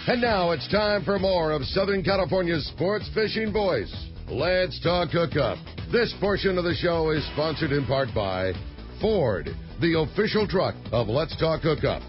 And now it's time for more of Southern California's sports fishing voice. Let's talk hookup. This portion of the show is sponsored in part by Ford, the official truck of Let's Talk Hookup.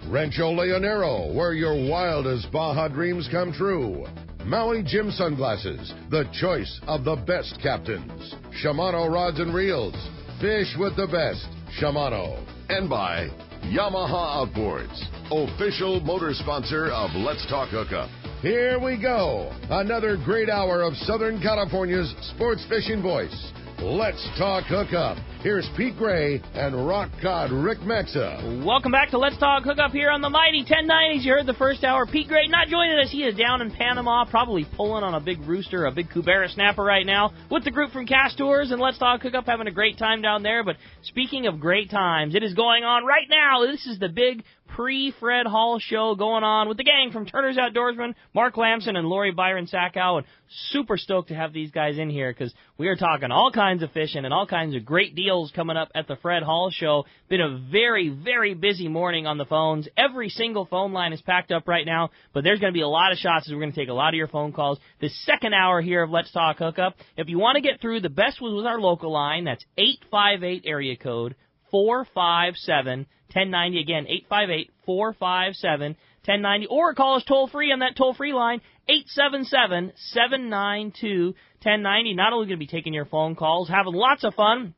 Rancho Leonero, where your wildest Baja dreams come true. Maui Jim Sunglasses, the choice of the best captains. Shimano Rods and Reels, fish with the best. Shimano. And by Yamaha Outboards, official motor sponsor of Let's Talk Hookup. Here we go. Another great hour of Southern California's sports fishing voice. Let's Talk Hookup. Here's Pete Gray and rock cod Rick Mexa. Welcome back to Let's Talk Hookup here on the Mighty 1090s. You heard the first hour. Pete Gray not joining us. He is down in Panama, probably pulling on a big rooster, a big Cubera snapper right now, with the group from Cast Tours and Let's Talk Hookup, having a great time down there. But speaking of great times, it is going on right now. This is the big pre-Fred Hall show going on with the gang from Turner's Outdoorsman, Mark Lamson and Lori Byron Sackow, and super stoked to have these guys in here because we are talking all kinds of fishing and all kinds of great deals coming up at the Fred Hall show. Been a very, very busy morning on the phones. Every single phone line is packed up right now, but there's going to be a lot of shots as we're going to take a lot of your phone calls. The second hour here of Let's Talk Hookup. If you want to get through, the best was our local line. That's 858 area code 457 1090. Again, 858-457-1090. Or call us toll-free on that toll-free line, 877-792-1090. Not only going to be taking your phone calls, having lots of fun.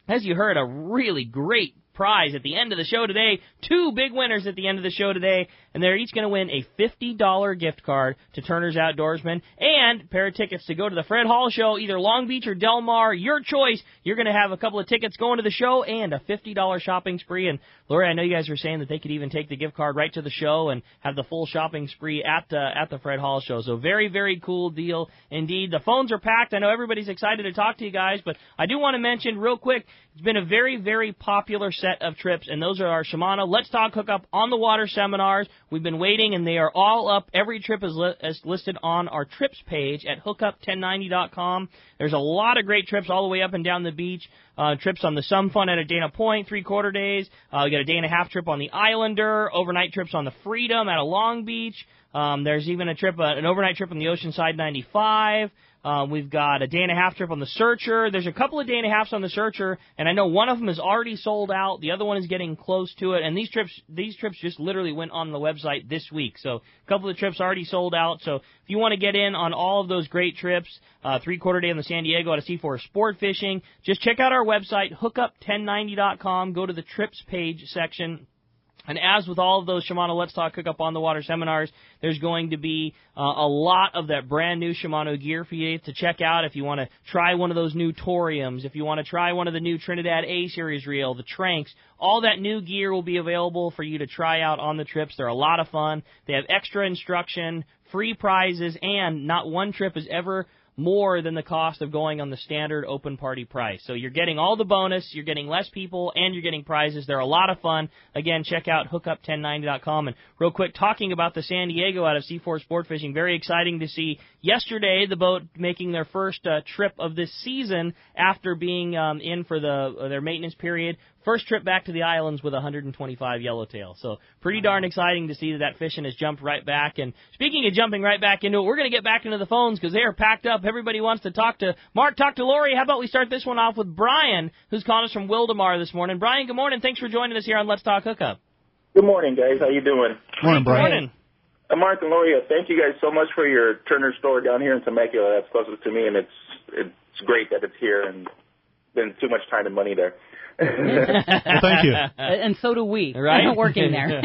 As you heard, a really great prize at the end of the show today. Two big winners at the end of the show today, and they're each going to win a $50 gift card to Turner's Outdoorsman and a pair of tickets to go to the Fred Hall show, either Long Beach or Del Mar, your choice. You're going to have a couple of tickets going to the show and a $50 shopping spree. And Lori, I know you guys were saying that they could even take the gift card right to the show and have the full shopping spree at the Fred Hall show. So very, very cool deal indeed. The phones are packed. I know everybody's excited to talk to you guys, but I do want to mention real quick, it's been a very, very popular set of trips, and those are our Shimano Let's Talk Hookup on the Water seminars. We've been waiting, and they are all up. Every trip is listed on our trips page at hookup1090.com. There's a lot of great trips all the way up and down the beach. Trips on the Some Fun out of Dana Point, 3/4 days. We got a day-and-a-half trip on the Islander, overnight trips on the Freedom out of Long Beach. There's even an overnight trip on the Oceanside 95. We've got a day-and-a-half trip on the Searcher. There's a couple of day-and-a-halves on the Searcher, and I know one of them is already sold out. The other one is getting close to it, and these trips just literally went on the website this week. So a couple of trips already sold out. So if you want to get in on all of those great trips, 3/4 day on the San Diego out of C4 Sport Fishing, just check out our website, hookup1090.com. Go to the trips page section. And as with all of those Shimano Let's Talk Hookup on the Water seminars, there's going to be a lot of that brand new Shimano gear for you to check out if you want to try one of those new Toriums, if you want to try one of the new Trinidad A-Series reel, the Tranks. All that new gear will be available for you to try out on the trips. They're a lot of fun. They have extra instruction, free prizes, and not one trip is ever more than the cost of going on the standard open party price. So you're getting all the bonus, you're getting less people, and you're getting prizes. They're a lot of fun. Again, check out hookup1090.com. And real quick, talking about the San Diego out of C4 Sport Fishing, very exciting to see yesterday the boat making their first trip of this season after being in for their maintenance period. First trip back to the islands with 125 yellowtail. So pretty darn exciting to see that fishing has jumped right back. And speaking of jumping right back into it, we're going to get back into the phones because they are packed up. Everybody wants to talk to Mark, talk to Lori. How about we start this one off with Brian, who's calling us from Wildemar this morning. Brian, good morning. Thanks for joining us here on Let's Talk Hookup. Good morning, guys. How you doing? Morning, Brian. Good morning. Mark and Lori, thank you guys so much for your Turner store down here in Temecula. That's closest to me, and it's great that it's here and been too much time and money there. Well, thank you. And so do we. Right? Working there.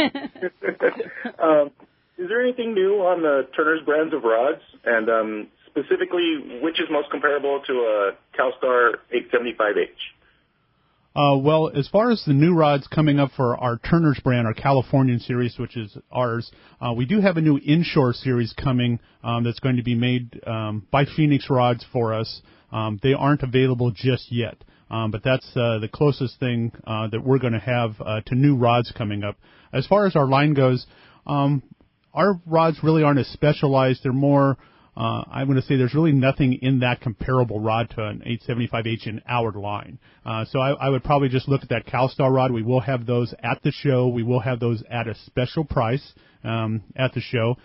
Is there anything new on the Turner's brands of rods? And specifically, which is most comparable to a CalStar 875H? Well, as far as the new rods coming up for our Turner's brand, our Californian series, which is ours, we do have a new inshore series coming that's going to be made by Phoenix Rods for us. They aren't available just yet, but that's the closest thing that we're going to have to new rods coming up. As far as our line goes, our rods really aren't as specialized. They're more I'm going to say there's really nothing in that comparable rod to an 875H in our line. So I would probably just look at that CalStar rod. We will have those at the show. We will have those at a special price at the show.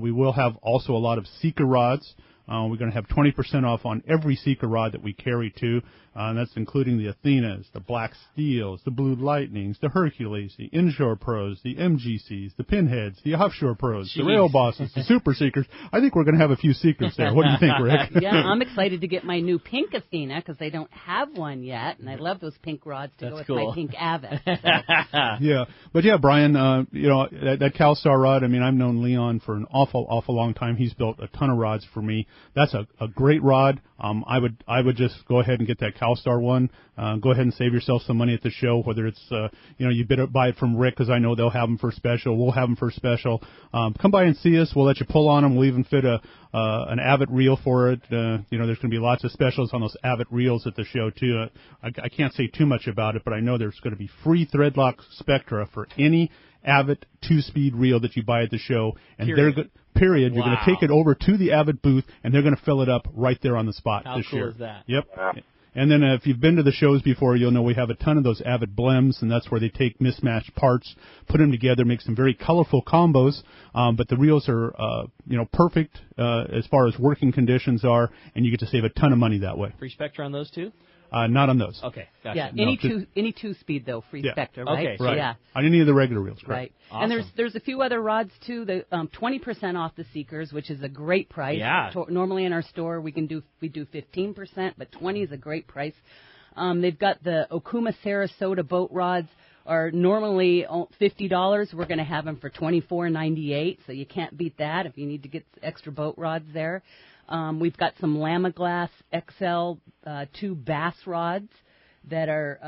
We will have also a lot of Seeker rods. We're going to have 20% off on every Seeker rod that we carry too. And that's including the Athenas, the Black Steels, the Blue Lightnings, the Hercules, the Inshore Pros, the MGCs, the Pinheads, the Offshore Pros, the Rail Bosses, the Super Seekers. I think we're going to have a few Seekers there. What do you think, Rick? Yeah, I'm excited to get my new pink Athena because they don't have one yet, and I love those pink rods to go with my pink Avid. So. Yeah, but yeah, Brian, that CalStar rod. I mean, I've known Leon for an awful long time. He's built a ton of rods for me. That's a great rod. I would just go ahead and get that CalStar one. Go ahead and save yourself some money at the show, whether it's, you buy it from Rick because I know they'll have them for special. We'll have them for special. Come by and see us. We'll let you pull on them. We'll even fit an Avid reel for it. There's going to be lots of specials on those Avid reels at the show, too. I can't say too much about it, but I know there's going to be free threadlock Spectra for any Avid 2-speed reel that you buy at the show. And Period. You're going to take it over to the Avid booth, and they're going to fill it up right there on the spot this year. How cool is that? Yep. And then if you've been to the shows before, you'll know we have a ton of those Avid blems, and that's where they take mismatched parts, put them together, make some very colorful combos. But the reels are, perfect as far as working conditions are, and you get to save a ton of money that way. Free Spectra on those too? Not on those. Okay, gotcha. Yeah, any two-speed though, free Spectra, right? Okay, right. Yeah. On any of the regular reels, correct. Right. Awesome. And there's a few other rods too. The 20% off the Seekers, which is a great price. Yeah. Normally in our store we do 15%, but 20 is a great price. They've got the Okuma Sarasota boat rods. Are normally $50. We're going to have them for $24.98, so you can't beat that if you need to get extra boat rods there. We've got some Lama Glass XL 2 bass rods that are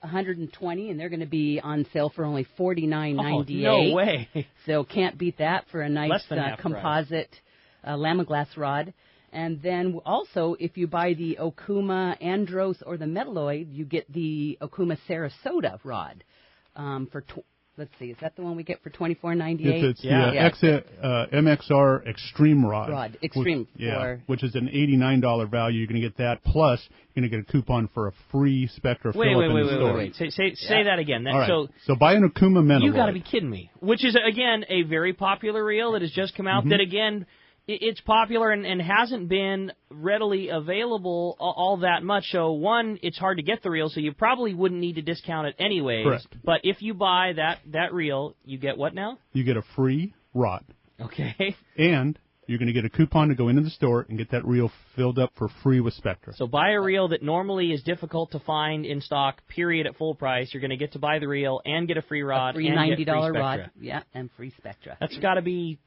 $120, and they're going to be on sale for only $49.98. Oh, no way. So can't beat that for a nice composite Lama Glass rod. And then also, if you buy the Okuma Andros or the Metalloid, you get the Okuma Sarasota rod for let's see, is that the one we get for $24.98? It's the MXR Extreme rod. Extreme. Which is an $89 value. You're going to get that, plus you're going to get a coupon for a free Spectra fill-up in the store. Wait. Say that again. All right. So buy an Okuma Metalloid. You got to be kidding me. Which is, again, a very popular reel that has just come out that, again, it's popular and hasn't been readily available all that much. So, one, it's hard to get the reel, so you probably wouldn't need to discount it anyways. Correct. But if you buy that reel, you get what now? You get a free rod. Okay. And you're going to get a coupon to go into the store and get that reel filled up for free with Spectra. So buy a reel that normally is difficult to find in stock, period, at full price. You're going to get to buy the reel and get a free rod. A free and $90 get free Spectra. rod. Yeah, and free Spectra. That's got to be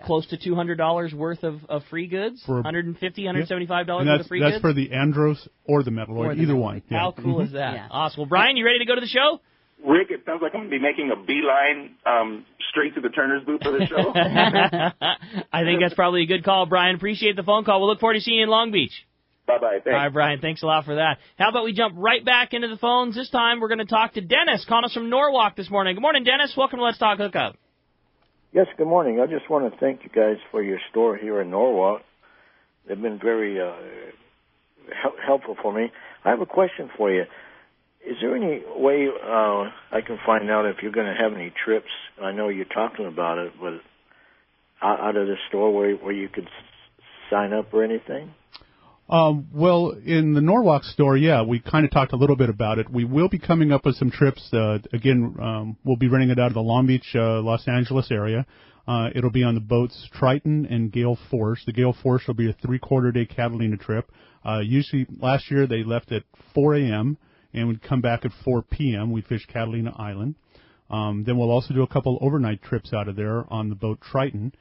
close to $200 worth of free goods, $150, $175 worth of free goods. That's for the Andros or the Metalloid, either one. Yeah. How cool is that? Yeah. Awesome. Well, Brian, you ready to go to the show? Rick, it sounds like I'm going to be making a beeline straight to the Turner's booth for the show. I think that's probably a good call, Brian. Appreciate the phone call. We'll look forward to seeing you in Long Beach. Bye-bye. Thanks. All right, Brian, thanks a lot for that. How about we jump right back into the phones? This time we're going to talk to Dennis, calling us from Norwalk this morning. Good morning, Dennis. Welcome to Let's Talk Hookup. Yes, good morning. I just want to thank you guys for your store here in Norwalk. They've been very helpful for me. I have a question for you. Is there any way I can find out if you're going to have any trips? I know you're talking about it, but out of the store where you could sign up or anything? Well, in the Norwalk store, we kind of talked a little bit about it. We will be coming up with some trips. Again, we'll be renting it out of the Long Beach, Los Angeles area. It'll be on the boats Triton and Gale Force. The Gale Force will be a 3/4-day Catalina trip. Usually, last year they left at 4 a.m. and would come back at 4 p.m. We'd fish Catalina Island. Then we'll also do a couple overnight trips out of there on the boat Triton.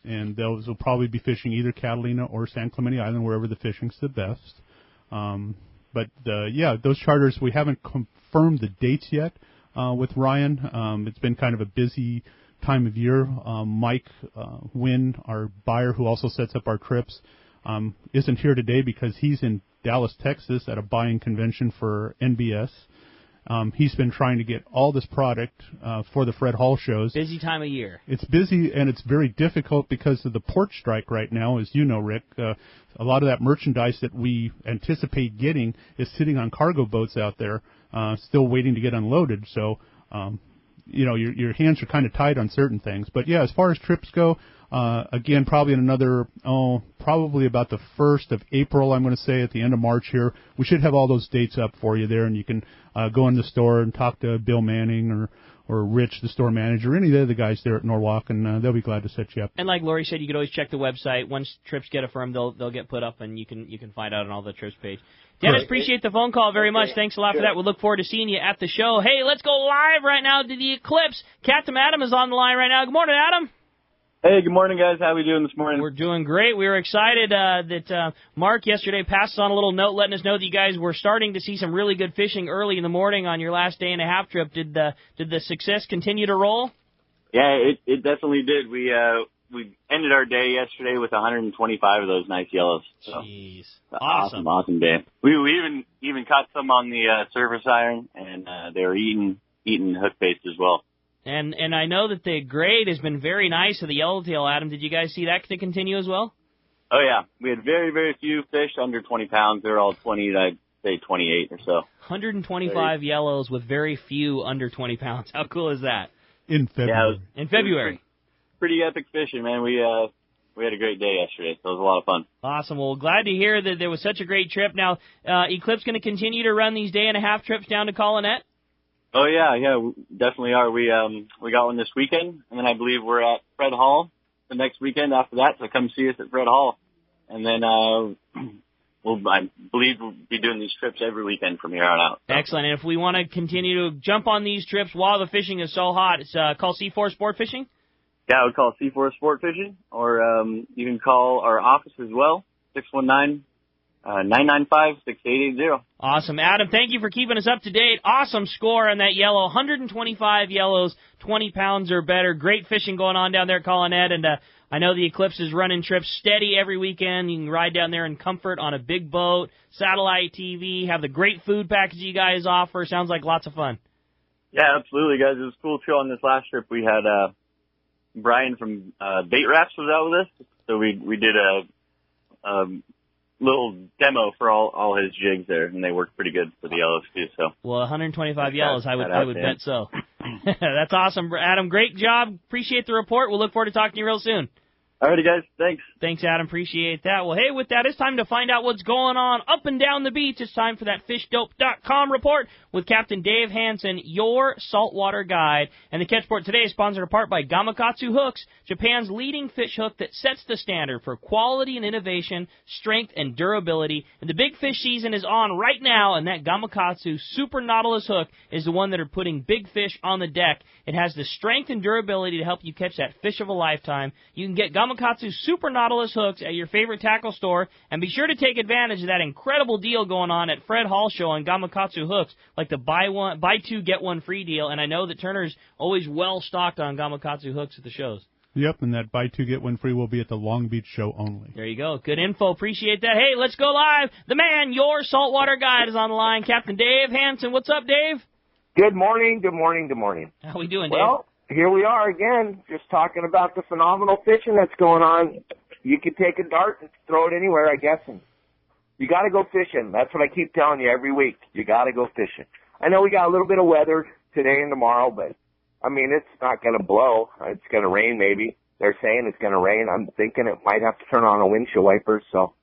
And those will probably be fishing either Catalina or San Clemente Island, wherever the fishing's the best. But those charters, we haven't confirmed the dates yet with Ryan. It's been kind of a busy time of year. Mike Wynn, our buyer who also sets up our trips, isn't here today because he's in Dallas, Texas at a buying convention for NBS. He's been trying to get all this product for the Fred Hall shows. Busy time of year. It's busy, and it's very difficult because of the port strike right now, as you know, Rick. A lot of that merchandise that we anticipate getting is sitting on cargo boats out there, still waiting to get unloaded. So, your hands are kind of tied on certain things. But, yeah, as far as trips go, again, probably in another, probably about the 1st of April, I'm going to say, at the end of March here, we should have all those dates up for you there, and you can go in the store and talk to Bill Manning or Rich, the store manager, any of the other guys there at Norwalk, and they'll be glad to set you up. And like Lori said, you could always check the website. Once trips get affirmed, they'll get put up, and you can find out on all the trips page. Dennis, appreciate the phone call very much. Thanks a lot for that. We'll look forward to seeing you at the show. Hey, let's go live right now to the Eclipse. Captain Adam is on the line right now. Good morning, Adam. Hey, good morning, guys. How are we doing this morning? We're doing great. We were excited that Mark yesterday passed us on a little note letting us know that you guys were starting to see some really good fishing early in the morning on your last day and a half trip. Did the success continue to roll? Yeah, it definitely did. We ended our day yesterday with 125 of those nice yellows. So, jeez, awesome day. We even caught some on the surface iron, and they were eating hook baits as well. And I know that the grade has been very nice of the yellowtail, Adam. Did you guys see that to continue as well? Oh, yeah. We had very, very few fish under 20 pounds. They're all 20, I'd say 28 or so. 125 yellows with very few under 20 pounds. How cool is that? In February. Yeah, in February. Pretty epic fishing, man. We had a great day yesterday, so it was a lot of fun. Awesome. Well, glad to hear that there was such a great trip. Now, Eclipse going to continue to run these day and a half trips down to Colonette? Oh, yeah, we definitely are. We got one this weekend, and then I believe we're at Fred Hall the next weekend after that, so come see us at Fred Hall. And then I believe we'll be doing these trips every weekend from here on out. So. Excellent. And if we want to continue to jump on these trips while the fishing is so hot, it's called C4 Sport Fishing? Yeah, we call it C4 Sport Fishing, or you can call our office as well, 619-995-6880. Awesome. Adam, thank you for keeping us up to date. Awesome score on that yellow. 125 yellows, 20 pounds or better. Great fishing going on down there at Colonette. And I know the Eclipse is running trips steady every weekend. You can ride down there in comfort on a big boat, satellite TV, have the great food package you guys offer. Sounds like lots of fun. Yeah, absolutely, guys. It was cool, too. On this last trip, we had Brian from Bait Wraps was out with us. So we did a little demo for all his jigs there, and they worked pretty good for the yellows too. So, well, 125 yellows, I would bet so. That's awesome, Adam. Great job. Appreciate the report. We'll look forward to talking to you real soon. Alrighty, guys. Thanks. Thanks, Adam. Appreciate that. Well, hey, with that, it's time to find out what's going on up and down the beach. It's time for that FishDope.com report with Captain Dave Hansen, your saltwater guide. And the Catchport today is sponsored in part by Gamakatsu Hooks, Japan's leading fish hook that sets the standard for quality and innovation, strength and durability. And the big fish season is on right now, and that Gamakatsu Super Nautilus hook is the one that are putting big fish on the deck. It has the strength and durability to help you catch that fish of a lifetime. You can get Gamakatsu Super Nautilus hooks at your favorite tackle store, and be sure to take advantage of that incredible deal going on at Fred Hall Show on Gamakatsu hooks, like the buy two get one free deal. And I know that Turner's always well stocked on Gamakatsu hooks at the shows. Yep, and that buy two get one free will be at the Long Beach show only. There you go. Good info. Appreciate that. Hey, let's go live. The man, your saltwater guide, is on the line. Captain Dave Hansen. What's up, Dave? Good morning, good morning, good morning. How we doing, Dave? Well, here we are again, just talking about the phenomenal fishing that's going on. You can take a dart and throw it anywhere, I guess, and you got to go fishing. That's what I keep telling you every week. You got to go fishing. I know we got a little bit of weather today and tomorrow, but, I mean, it's not going to blow. It's going to rain maybe. They're saying it's going to rain. I'm thinking it might have to turn on a windshield wiper, so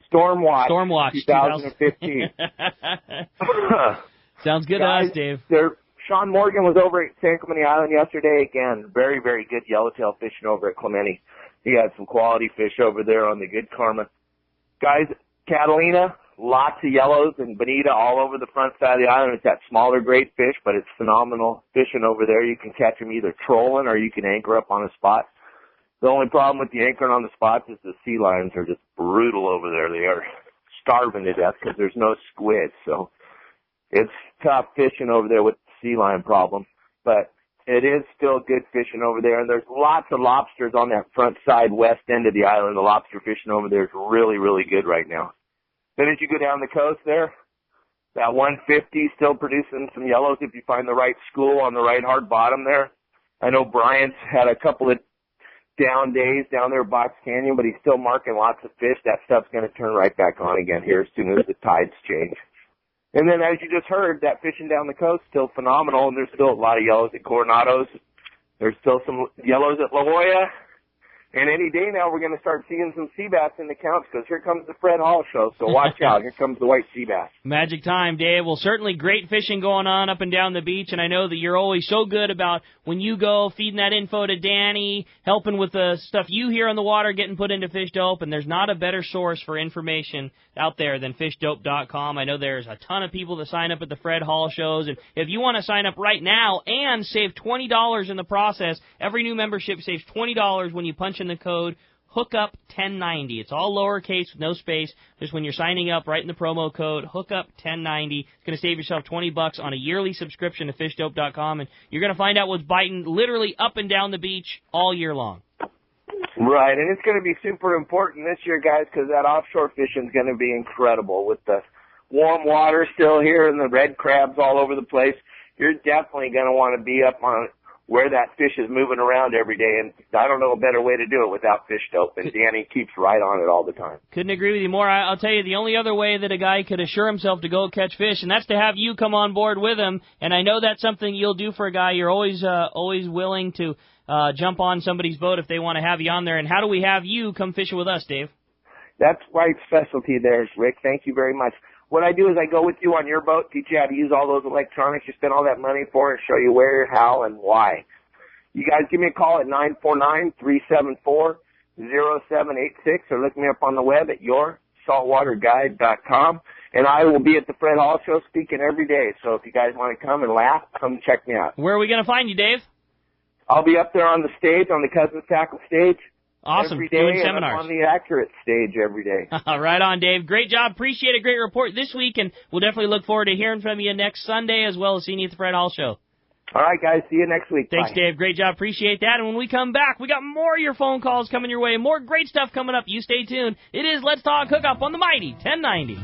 Storm Watch 2015. Sounds good guys, to us, Dave. Sean Morgan was over at San Clemente Island yesterday. Again, very, very good yellowtail fishing over at Clemente. He had some quality fish over there on the Good Karma. Guys, Catalina, lots of yellows, and bonita all over the front side of the island. It's that smaller grade fish, but it's phenomenal fishing over there. You can catch them either trolling or you can anchor up on a spot. The only problem with the anchoring on the spots is the sea lions are just brutal over there. They are starving to death because there's no squid, so it's tough fishing over there with the sea lion problem, but it is still good fishing over there, and there's lots of lobsters on that front side west end of the island. The lobster fishing over there is really, really good right now. Then as you go down the coast there's That 150 still producing some yellows if you find the right school on the right hard bottom there. I know Bryant's had a couple of down days down there at Box Canyon, but he's still marking lots of fish. That stuff's going to turn right back on again here as soon as the tides change. And then, as you just heard, that fishing down the coast still phenomenal, and there's still a lot of yellows at Coronado's. There's still some yellows at La Jolla. And any day now, we're going to start seeing some sea bass in the counts because here comes the Fred Hall show. So watch out. Here comes the white sea bass. Magic time, Dave. Well, certainly great fishing going on up and down the beach. And I know that you're always so good about when you go feeding that info to Danny, helping with the stuff you hear on the water getting put into Fish Dope. And there's not a better source for information out there than fishdope.com. I know there's a ton of people that sign up at the Fred Hall shows. And if you want to sign up right now and save $20 in the process, every new membership saves $20 when you punch in the code hookup1090. It's all lowercase with no space. Just when you're signing up, write in the promo code hookup1090. It's going to save yourself $20 on a yearly subscription to fishdope.com, and you're going to find out what's biting literally up and down the beach all year long. Right, and it's going to be super important this year, guys, because that offshore fishing is going to be incredible with the warm water still here and the red crabs all over the place. You're definitely going to want to be up on where that fish is moving around every day, and I don't know a better way to do it without Fish Dope, and Danny keeps right on it all the time. Couldn't agree with you more. I'll tell you, the only other way that a guy could assure himself to go catch fish, and that's to have you come on board with him, and I know that's something you'll do for a guy. You're always willing to jump on somebody's boat if they want to have you on there, and how do we have you come fishing with us, Dave? That's right specialty there, Rick. Thank you very much. What I do is I go with you on your boat, teach you how to use all those electronics you spend all that money for, and show you where, how, and why. You guys give me a call at 949-374-0786 or look me up on the web at yoursaltwaterguide.com. And I will be at the Fred Hall show speaking every day. So if you guys want to come and laugh, come check me out. Where are we going to find you, Dave? I'll be up there on the stage, on the Cousins Tackle stage. Awesome. Every day, doing and seminars. I'm on the Accurate stage every day. Right on, Dave. Great job. Appreciate a great report this week, and we'll definitely look forward to hearing from you next Sunday as well as seeing you at the Fred Hall show. All right, guys. See you next week. Thanks, Bye. Dave. Great job. Appreciate that. And when we come back, we got more of your phone calls coming your way. More great stuff coming up. You stay tuned. It is Let's Talk Hookup on the Mighty 1090.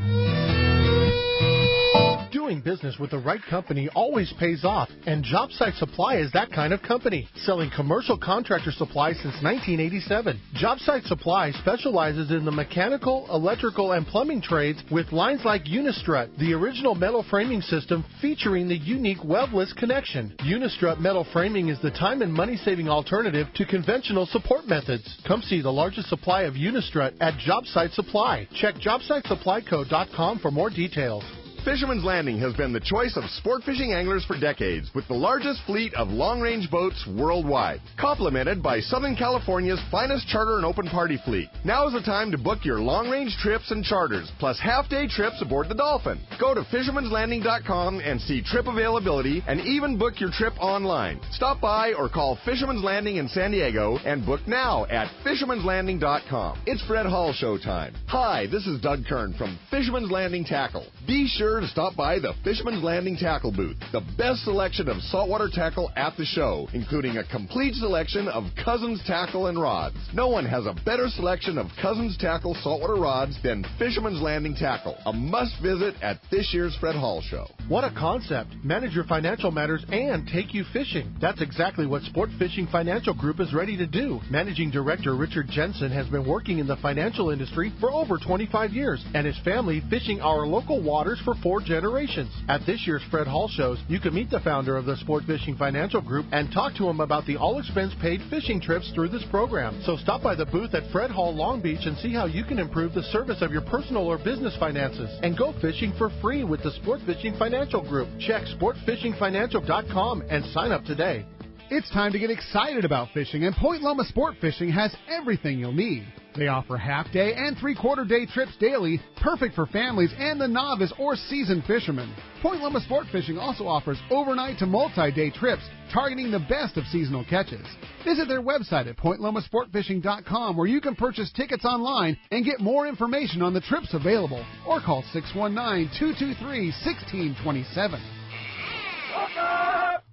Doing business with the right company always pays off, and JobSite Supply is that kind of company, selling commercial contractor supply since 1987. JobSite Supply specializes in the mechanical, electrical, and plumbing trades with lines like Unistrut, the original metal framing system featuring the unique webless connection. Unistrut metal framing is the time and money-saving alternative to conventional support methods. Come see the largest supply of Unistrut at JobSite Supply. Check JobSiteSupplyCo.com for more details. Fisherman's Landing has been the choice of sport fishing anglers for decades, with the largest fleet of long-range boats worldwide, complemented by Southern California's finest charter and open party fleet. Now is the time to book your long-range trips and charters, plus half-day trips aboard the Dolphin. Go to fishermanslanding.com and see trip availability, and even book your trip online. Stop by or call Fisherman's Landing in San Diego and book now at fishermanslanding.com. It's Fred Hall show time. Hi, this is Doug Kern from Fisherman's Landing Tackle. Be sure to stop by the Fisherman's Landing Tackle booth. The best selection of saltwater tackle at the show, including a complete selection of Cousins tackle and rods. No one has a better selection of Cousins tackle saltwater rods than Fisherman's Landing Tackle. A must visit at this year's Fred Hall show. What a concept. Manage your financial matters and take you fishing. That's exactly what Sport Fishing Financial Group is ready to do. Managing Director Richard Jensen has been working in the financial industry for over 25 years, and his family fishing our local waters for 4 generations. At this year's Fred Hall shows, you can meet the founder of the Sport Fishing Financial Group and talk to him about the all-expense-paid fishing trips through this program. So stop by the booth at Fred Hall Long Beach and see how you can improve the service of your personal or business finances. And go fishing for free with the Sport Fishing Financial Group. Check sportfishingfinancial.com and sign up today. It's time to get excited about fishing, and Point Loma Sport Fishing has everything you'll need. They offer half-day and three-quarter-day trips daily, perfect for families and the novice or seasoned fishermen. Point Loma Sport Fishing also offers overnight to multi-day trips, targeting the best of seasonal catches. Visit their website at pointlomasportfishing.com, where you can purchase tickets online and get more information on the trips available, or call 619-223-1627.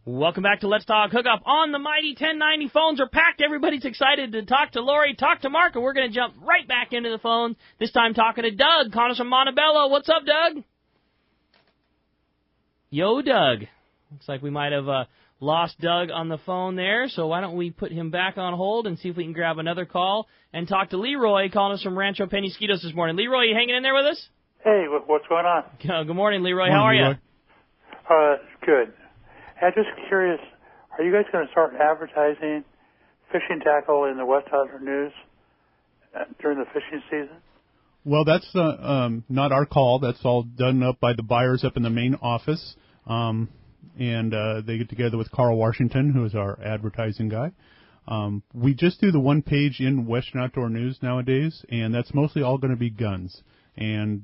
Welcome back to Let's Talk Hookup on the Mighty 1090. Phones are packed. Everybody's excited to talk to Lori, talk to Mark, and we're going to jump right back into the phone, this time talking to Doug, calling us from Montebello. What's up, Doug? Yo, Doug. Looks like we might have lost Doug on the phone there, so why don't we put him back on hold and see if we can grab another call and talk to Leroy calling us from Rancho Penasquitos this morning. Leroy, you hanging in there with us? Hey, what's going on? Good morning, Leroy. How are you? Good. I'm just curious, are you guys going to start advertising fishing tackle in the West Outdoor News during the fishing season? Well, that's not our call. That's all done up by the buyers up in the main office. And they get together with Carl Washington, who is our advertising guy. We just do the one page in Western Outdoor News nowadays, and that's mostly all going to be guns. And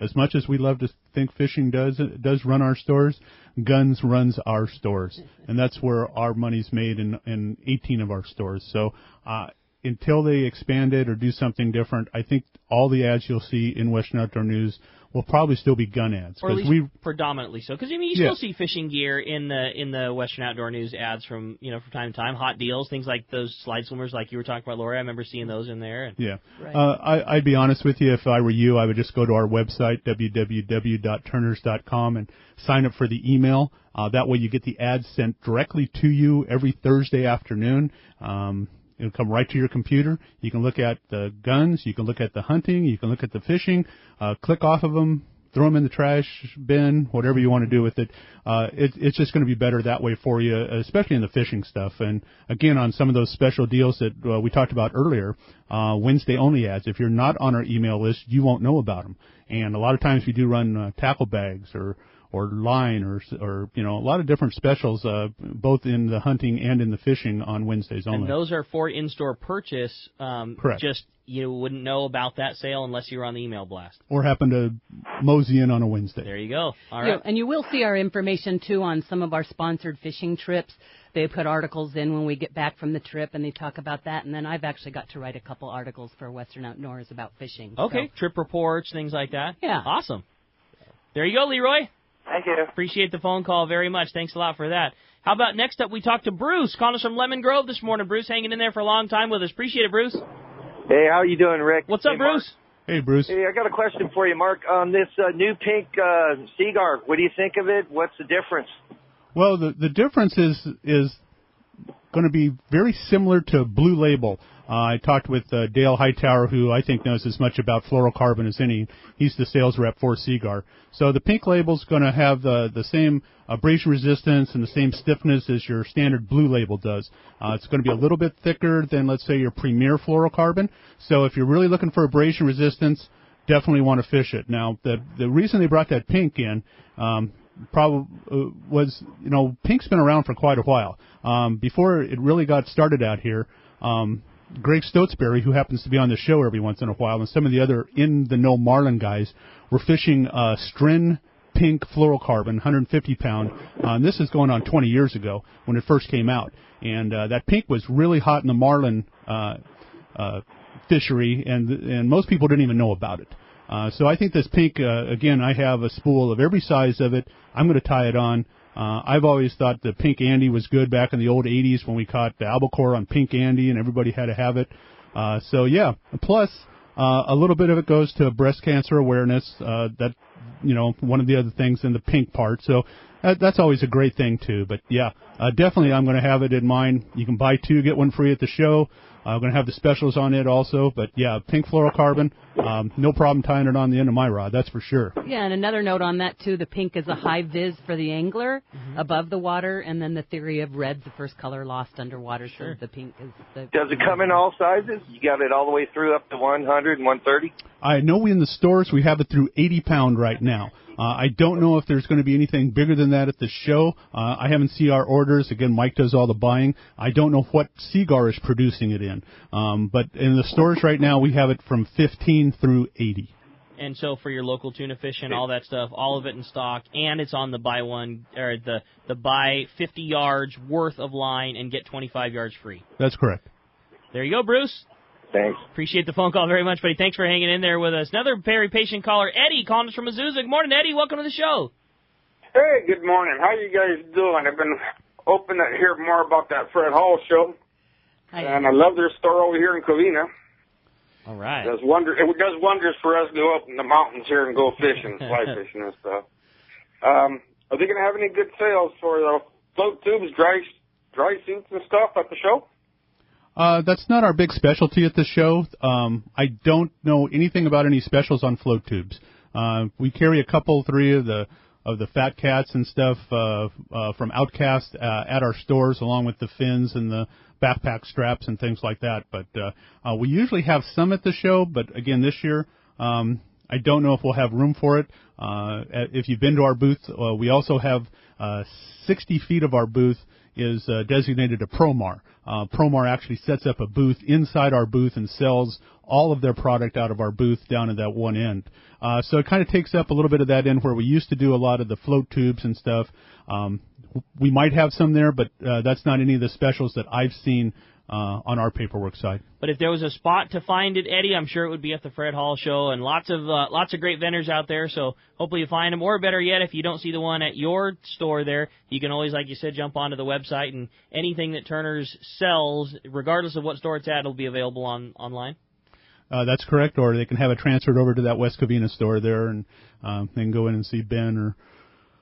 as much as we love to think fishing does run our stores, guns runs our stores. And that's where our money's made in 18 of our stores. So until they expand it or do something different, I think all the ads you'll see in Western Outdoor News will probably still be gun ads. Or at least predominantly so. Because, I mean, you still see fishing gear in the Western Outdoor News ads from time to time. Hot deals, things like those slide swimmers like you were talking about, Lori. I remember seeing those in there. Yeah. Right. I'd be honest with you. If I were you, I would just go to our website, www.turners.com, and sign up for the email. That way you get the ads sent directly to you every Thursday afternoon. It'll come right to your computer. You can look at the guns. You can look at the hunting. You can look at the fishing. Click off of them. Throw them in the trash bin, whatever you want to do with it. It's just going to be better that way for you, especially in the fishing stuff. And, again, on some of those special deals that we talked about earlier, Wednesday-only ads, if you're not on our email list, you won't know about them. And a lot of times we do run tackle bags or line or a lot of different specials, both in the hunting and in the fishing on Wednesdays only. And those are for in-store purchase. Correct. Just you wouldn't know about that sale unless you were on the email blast. Or happen to mosey in on a Wednesday. There you go. All right. And you will see our information, too, on some of our sponsored fishing trips. They put articles in when we get back from the trip, and they talk about that. And then I've actually got to write a couple articles for Western Outdoors about fishing. Okay, so. Trip reports, things like that. Yeah. Awesome. There you go, Leroy. Thank you. Appreciate the phone call very much. Thanks a lot for that. How about next up, we talked to Bruce, calling us from Lemon Grove this morning. Bruce hanging in there for a long time with us. Appreciate it, Bruce. Hey, how you doing, Rick? What's up, Bruce? Hey, Bruce. Hey, I got a question for you, Mark. On this new pink Seaguar, what do you think of it? What's the difference? Well, the difference is going to be very similar to Blue Label. I talked with Dale Hightower, who I think knows as much about fluorocarbon as any. He's the sales rep for Seaguar. So the pink label's going to have the same abrasion resistance and the same stiffness as your standard Blue Label does. It's going to be a little bit thicker than, let's say, your Premier fluorocarbon. So if you're really looking for abrasion resistance, definitely want to fish it. Now, the reason they brought that pink in was, pink's been around for quite a while. Before it really got started out here, Greg Stotesbury, who happens to be on the show every once in a while, and some of the other in-the-know marlin guys were fishing Strin pink fluorocarbon, 150-pound. And this is going on 20 years ago when it first came out. And that pink was really hot in the marlin fishery, and most people didn't even know about it. So I think this pink, again, I have a spool of every size of it. I'm going to tie it on. I've always thought the Pink Andy was good back in the old 80s when we caught the albacore on Pink Andy and everybody had to have it. So, yeah. Plus, a little bit of it goes to breast cancer awareness. That, one of the other things in the pink part. So that's always a great thing, too. But, yeah, definitely I'm going to have it in mind. You can buy two, get one free at the show. I'm going to have the specials on it also. But, yeah, pink fluorocarbon, no problem tying it on the end of my rod, that's for sure. Yeah, and another note on that, too, the pink is a high vis for the angler above the water, and then the theory of red's the first color lost underwater, so the pink is the... Does it come in all sizes? You got it all the way through up to 100 and 130? I know in the stores we have it through 80-pound right now. I don't know if there's going to be anything bigger than that at the show. I haven't seen our orders. Again, Mike does all the buying. I don't know what Seaguar is producing it in. But in the stores right now, we have it from 15 through 80. And so for your local tuna fishing, all that stuff, all of it in stock, and it's on the buy one or the buy 50 yards worth of line and get 25 yards free. That's correct. There you go, Bruce. Thanks. Appreciate the phone call very much, buddy. Thanks for hanging in there with us. Another very patient caller, Eddie, calling us from Azusa. Good morning, Eddie. Welcome to the show. Hey, good morning. How you guys doing? I've been hoping to hear more about that Fred Hall show. Hi. And I love their store over here in Covina. All right. It does wonders for us to go up in the mountains here and go fishing, fly fishing and stuff. Are they going to have any good sales for float tubes, dry seats and stuff at the show? That's not our big specialty at the show. I don't know anything about any specials on float tubes. We carry three of the Fat Cats and stuff from Outcast at our stores, along with the fins and the backpack straps and things like that. But we usually have some at the show. But again, this year, I don't know if we'll have room for it. If you've been to our booth, we also have 60 feet of our booth is designated a Promar. Promar actually sets up a booth inside our booth and sells all of their product out of our booth down at that one end. So it kind of takes up a little bit of that end where we used to do a lot of the float tubes and stuff. We might have some there, but that's not any of the specials that I've seen on our paperwork side. But if there was a spot to find it, Eddie, I'm sure it would be at the Fred Hall show, and lots of great vendors out there. So hopefully you find them. Or better yet, if you don't see the one at your store there, you can always, like you said, jump onto the website, and anything that Turner's sells, regardless of what store it's at, will be available online. That's correct. Or they can have it transferred over to that West Covina store there, and they can go in and see Ben or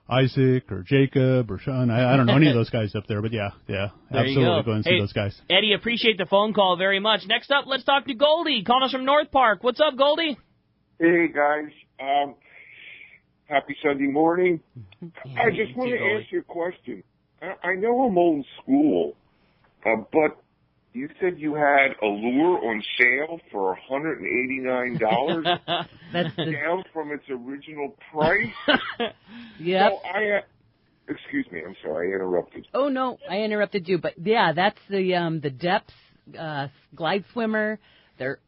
Isaac or Jacob or Sean. I don't know any of those guys up there, but yeah, absolutely go and see those guys. Eddie, appreciate the phone call very much. Next up, let's talk to Goldie, calling us from North Park. What's up, Goldie? Hey, guys. Happy Sunday morning. I just want to ask you a question. I know I'm old school, but you said you had a lure on sale for $189. That's down from its original price? Yep. So excuse me, I'm sorry, I interrupted. Oh, no, I interrupted you. But, yeah, that's the Depths glide swimmer. They're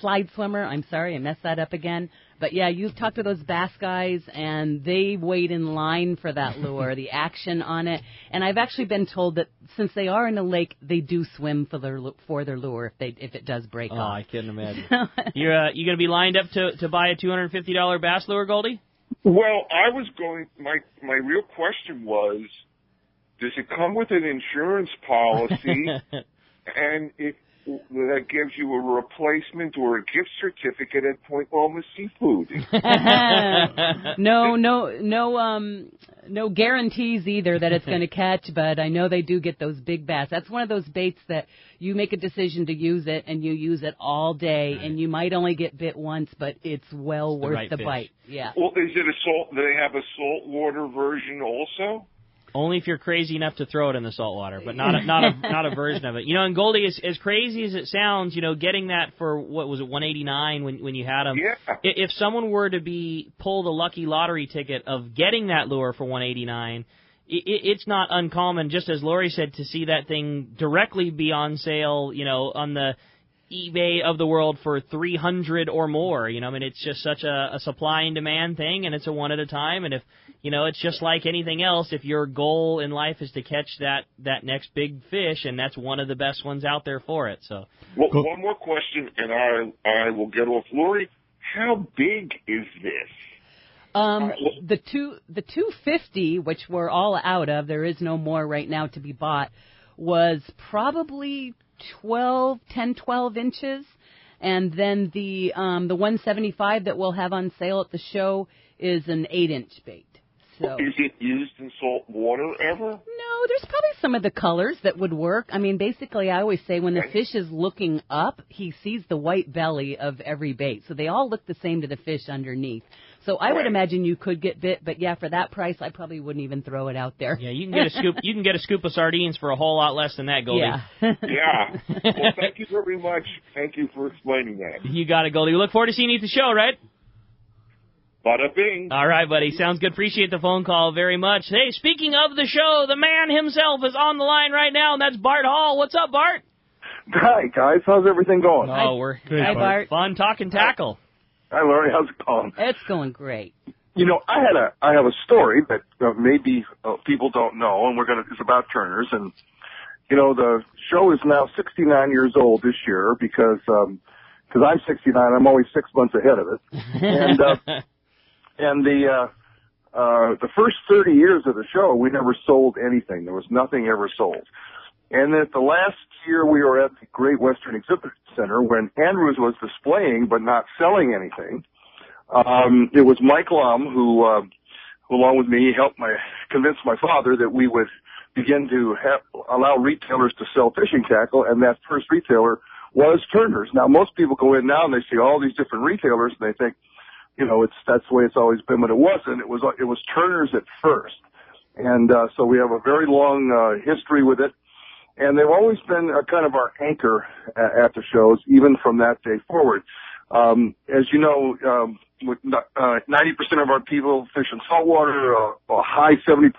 slide swimmer. I'm sorry, I messed that up again. But, yeah, you've talked to those bass guys, and they wait in line for that lure, the action on it. And I've actually been told that since they are in a lake, they do swim for their lure if it does break off. Oh, I couldn't imagine. You going to be lined up to buy a $250 bass lure, Goldie? Well, I was going. My real question was, does it come with an insurance policy? And if that gives you a replacement or a gift certificate at Point Loma Seafood. No guarantees either that it's going to catch, but I know they do get those big bass. That's one of those baits that you make a decision to use it, and you use it all day, and you might only get bit once, but it's well worth the bite. Yeah. Well, is it do they have a saltwater version also? Only if you're crazy enough to throw it in the salt water, but not a version of it. You know, and Goldie, as crazy as it sounds, you know, getting that for, what was it, $189 when you had them. Yeah. If someone were to pull the lucky lottery ticket of getting that lure for $189, it's not uncommon, just as Lori said, to see that thing directly be on sale, you know, on the eBay of the world for $300 or more. You know, I mean, it's just such a supply and demand thing, and it's a one at a time. And if, you know, it's just like anything else. If your goal in life is to catch that next big fish, and that's one of the best ones out there for it. So, well, one more question, and I will get off. Lori, how big is this? The 250, which we're all out of, there is no more right now to be bought, was probably 12 inches, and then the 175 that we'll have on sale at the show is an 8-inch bait. So, is it used in salt water ever? No, there's probably some of the colors that would work. I mean, basically, I always say when the fish is looking up, he sees the white belly of every bait. So they all look the same to the fish underneath. So I would imagine you could get bit, but yeah, for that price, I probably wouldn't even throw it out there. Yeah, you can get a scoop. You can get a scoop of sardines for a whole lot less than that, Goldie. Yeah. Yeah. Well, thank you very much. Thank you for explaining that. You got it, Goldie. We look forward to seeing you at the show, right? Bada bing. All right, buddy. Sounds good. Appreciate the phone call very much. Hey, speaking of the show, the man himself is on the line right now, and that's Bart Hall. What's up, Bart? Hi, guys. How's everything going? Oh, we're good. Hi, Bart. Fun talking tackle. Hi, Lori. How's it going? It's going great. You know, I have a story that maybe people don't know, and it's about Turner's. And you know, the show is now 69 years old this year because I'm 69. I'm always 6 months ahead of it. And the first 30 years of the show, we never sold anything. There was nothing ever sold. And at the last year, we were at the Great Western Exhibit Center when Andrews was displaying but not selling anything. It was Mike Lum who along with me, helped convince my father that we would begin to allow retailers to sell fishing tackle, and that first retailer was Turner's. Now, most people go in now and they see all these different retailers, and they think, that's the way it's always been, but it wasn't. It was Turner's at first. And so we have a very long history with it. And they've always been kind of our anchor at the shows, even from that day forward. As you know, 90% of our people fish in saltwater, a high 70%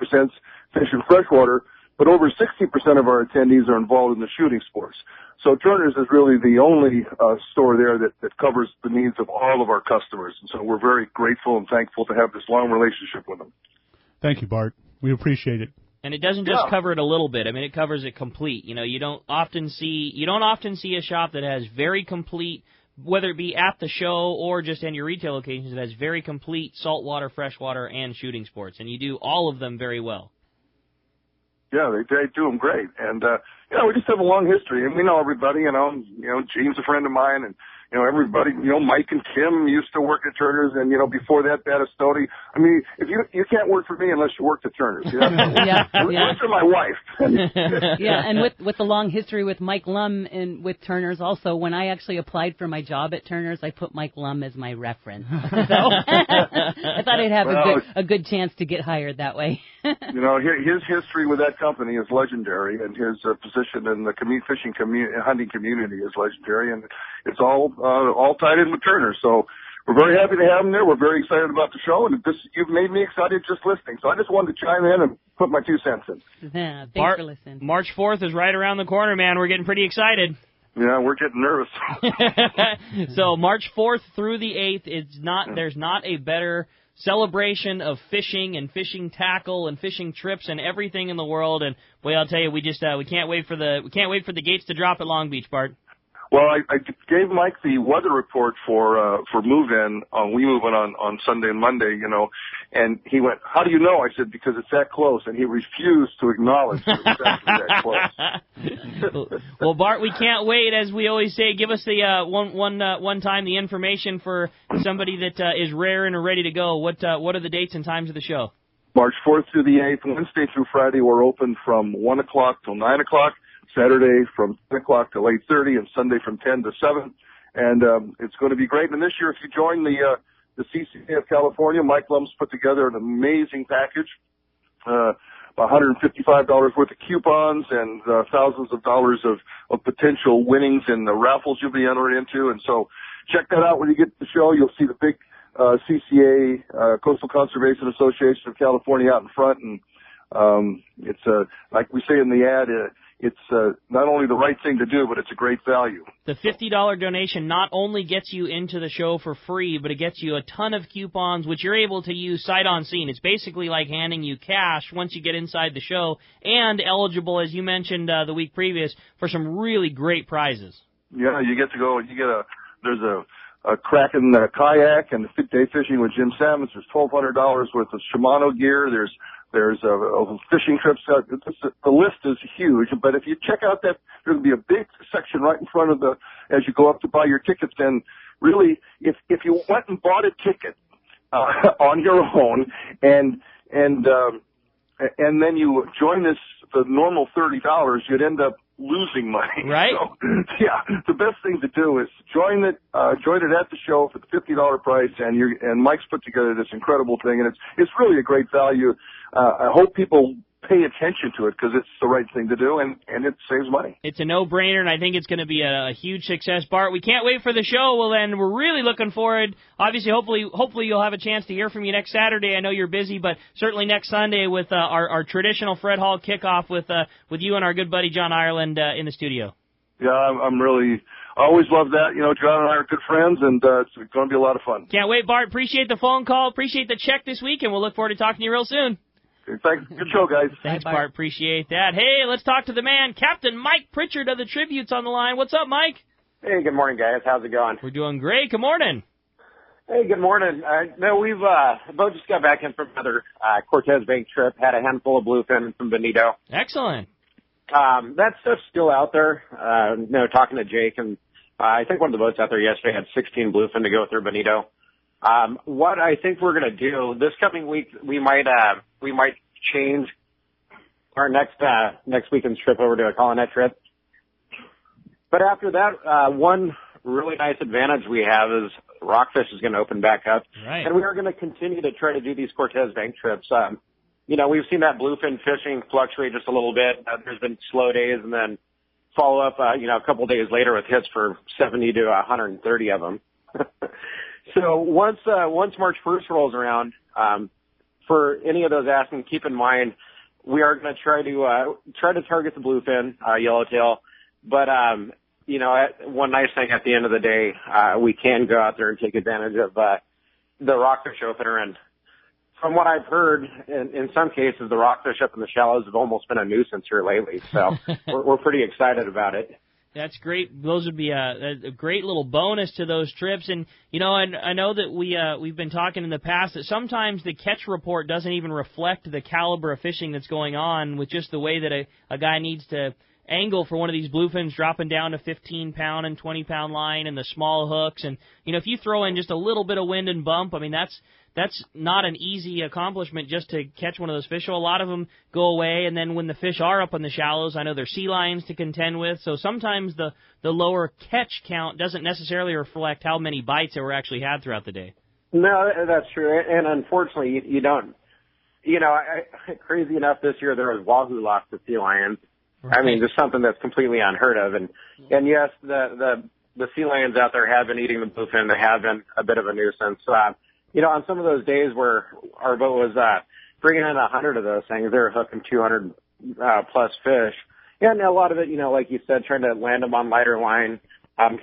fish in freshwater, but over 60% of our attendees are involved in the shooting sports. So Turner's is really the only store there that covers the needs of all of our customers. And so we're very grateful and thankful to have this long relationship with them. Thank you, Bart. We appreciate it. And it doesn't just cover it a little bit. I mean, it covers it complete. You don't often see a shop that has very complete, whether it be at the show or just in your retail locations, that has very complete saltwater, freshwater, and shooting sports. And you do all of them very well. Yeah, they do them great. And, we just have a long history. And we know everybody, Gene's a friend of mine, and, everybody, Mike and Tim used to work at Turner's, and, before that, Battistoni. I mean, if you can't work for me unless you worked at Turner's. Yeah. Work for my wife. Yeah, and with the long history with Mike Lum and with Turner's also, when I actually applied for my job at Turner's, I put Mike Lum as my reference. So I thought I'd have a good chance to get hired that way. His history with that company is legendary, and his position in the hunting community is legendary, and it's all tied in with Turner. So we're very happy to have him there. We're very excited about the show, and you've made me excited just listening. So I just wanted to chime in and put my 2 cents in. Yeah, thanks for listening. March 4th is right around the corner, man. We're getting pretty excited. Yeah, we're getting nervous. So March 4th through the 8th, there's not a better celebration of fishing and fishing tackle and fishing trips and everything in the world. And boy, I'll tell you, we can't wait for the gates to drop at Long Beach, Bart. Well, I gave Mike the weather report for move-in. We move in on Sunday and Monday, and he went, "How do you know?" I said, "Because it's that close," and he refused to acknowledge that it was actually that close. Well, Bart, we can't wait. As we always say, give us the one time the information for somebody that is raring and ready to go. What are the dates and times of the show? March 4th through the 8th, Wednesday through Friday, we're open from 1 o'clock till 9 o'clock. Saturday from 10 o'clock till 8:30, and Sunday from 10 to 7. And it's going to be great. And this year, if you join the CCA of California, Mike Lum's put together an amazing package, $155 worth of coupons and thousands of dollars of potential winnings in the raffles you'll be entered into. And so check that out when you get to the show. You'll see the big CCA, Coastal Conservation Association of California, out in front. And it's like we say in the ad, it's not only the right thing to do, but it's a great value. The $50 donation not only gets you into the show for free, but it gets you a ton of coupons, which you're able to use sight unseen. It's basically like handing you cash once you get inside the show, and eligible, as you mentioned the week previous, for some really great prizes. Yeah, you get to go. There's a Kraken kayak and day fishing with Jim Sammons. There's $1,200 worth of Shimano gear. There's a fishing trips. The list is huge, but if you check out there's going to be a big section right in front of as you go up to buy your tickets. And really, if you went and bought a ticket on your own and then you join the normal $30, you'd end up losing money. Right. So, yeah, the best thing to do is join it at the show for the $50 price, and Mike's put together this incredible thing, and it's really a great value. I hope people pay attention to it because it's the right thing to do, and it saves money. It's a no-brainer, and I think it's going to be a huge success. Bart, we can't wait for the show. Well, then, we're really looking forward. Obviously, hopefully you'll have a chance to hear from you next Saturday. I know you're busy, but certainly next Sunday with our traditional Fred Hall kickoff with you and our good buddy John Ireland in the studio. Yeah, I always love that. John and I are good friends, and it's going to be a lot of fun. Can't wait, Bart. Appreciate the phone call. Appreciate the check this week, and we'll look forward to talking to you real soon. Thanks. Good show, guys. Thanks, Bart. Appreciate that. Hey, let's talk to the man, Captain Mike Pritchard of the Tributes on the line. What's up, Mike? Hey, good morning, guys. How's it going? We're doing great. Good morning. Hey, good morning. We've both just got back in from another Cortez Bank trip, had a handful of bluefin from Bonito. Excellent. That stuff's still out there. Talking to Jake, and I think one of the boats out there yesterday had 16 bluefin to go through Bonito. What I think we're going to do this coming week, we might change our next weekend's trip over to a Colonette trip. But after that, one really nice advantage we have is rockfish is going to open back up. Right. And we are going to continue to try to do these Cortez Bank trips. We've seen that bluefin fishing fluctuate just a little bit. There's been slow days and then follow up, a couple days later with hits for 70 to 130 of them. So once March 1st rolls around, for any of those asking, keep in mind, we are going to try to target the bluefin, yellowtail. But, one nice thing at the end of the day, we can go out there and take advantage of, the rockfish opener. And from what I've heard, in some cases, the rockfish up in the shallows have almost been a nuisance here lately. So we're pretty excited about it. That's great. Those would be a great little bonus to those trips. And, I know that we've been talking in the past that sometimes the catch report doesn't even reflect the caliber of fishing that's going on with just the way that a guy needs to angle for one of these bluefins dropping down to 15-pound and 20-pound line and the small hooks. And, if you throw in just a little bit of wind and bump, I mean, that's not an easy accomplishment just to catch one of those fish. So a lot of them go away, and then when the fish are up in the shallows, I know there's sea lions to contend with. So sometimes the lower catch count doesn't necessarily reflect how many bites that were actually had throughout the day. No, that's true. And unfortunately, you don't. Crazy enough, this year there was wahoo lost to sea lions. Right. I mean, just something that's completely unheard of. And yes, the sea lions out there have been eating the bluefin. They have been a bit of a nuisance. On some of those days where our boat was bringing in 100 of those things, they were hooking 200 plus fish. And a lot of it, like you said, trying to land them on lighter line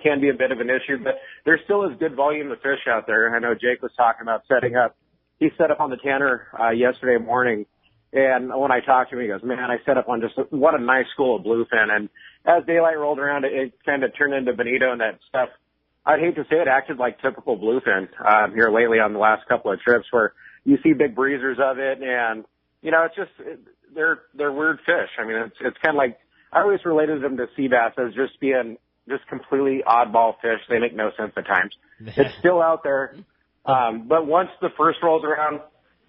can be a bit of an issue. But there still is good volume of fish out there. I know Jake was talking about setting up. He set up on the Tanner yesterday morning. And when I talked to him, he goes, man, I set up on just what a nice school of bluefin. And as daylight rolled around, it kind of turned into bonito and that stuff. I'd hate to say it acted like typical bluefin here lately on the last couple of trips where you see big breezers of it. And, it's just they're weird fish. I mean, it's kind of like I always related them to sea bass as just being just completely oddball fish. They make no sense at times. It's still out there. But once the first rolls around,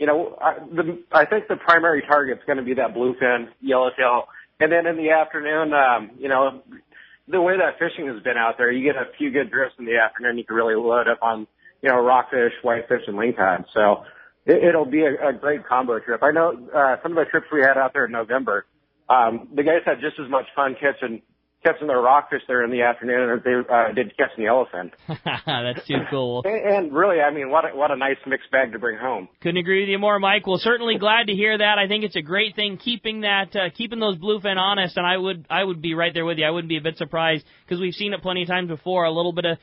I think the primary target's going to be that bluefin, yellowtail. And then in the afternoon, the way that fishing has been out there, you get a few good drifts in the afternoon, you can really load up on, rockfish, whitefish, and lingcod. So it'll be a great combo trip. I know some of the trips we had out there in November, the guys had just as much fun catching their rockfish there in the afternoon as they did catching the yellowfin. That's too cool. And really, I mean, what a nice mixed bag to bring home. Couldn't agree with you more, Mike. Well, certainly glad to hear that. I think it's a great thing keeping those bluefin honest, and I would be right there with you. I wouldn't be a bit surprised because we've seen it plenty of times before. A little bit of